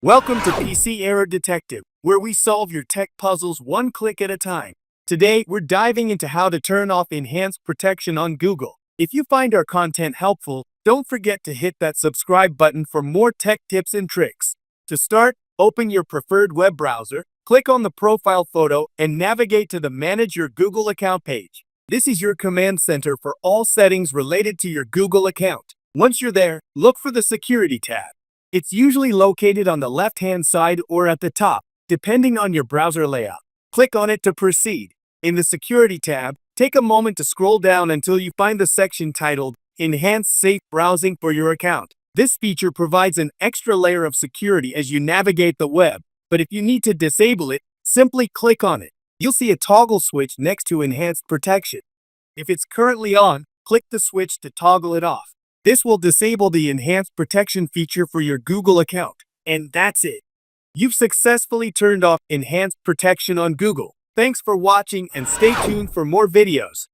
Welcome to PC Error Detective, where we solve your tech puzzles one click at a time. Today, we're diving into how to turn off enhanced protection on Google. If you find our content helpful, don't forget to hit that subscribe button for more tech tips and tricks. To start, open your preferred web browser, click on the profile photo, and navigate to the Manage Your Google Account page. This is your command center for all settings related to your Google account. Once you're there, look for the Security tab. It's usually located on the left-hand side or at the top, depending on your browser layout. Click on it to proceed. In the Security tab, take a moment to scroll down until you find the section titled Enhanced Safe Browsing for your account. This feature provides an extra layer of security as you navigate the web, but if you need to disable it, simply click on it. You'll see a toggle switch next to Enhanced Protection. If it's currently on, click the switch to toggle it off. This will disable the enhanced protection feature for your Google account. And that's it. You've successfully turned off enhanced protection on Google. Thanks for watching and stay tuned for more videos.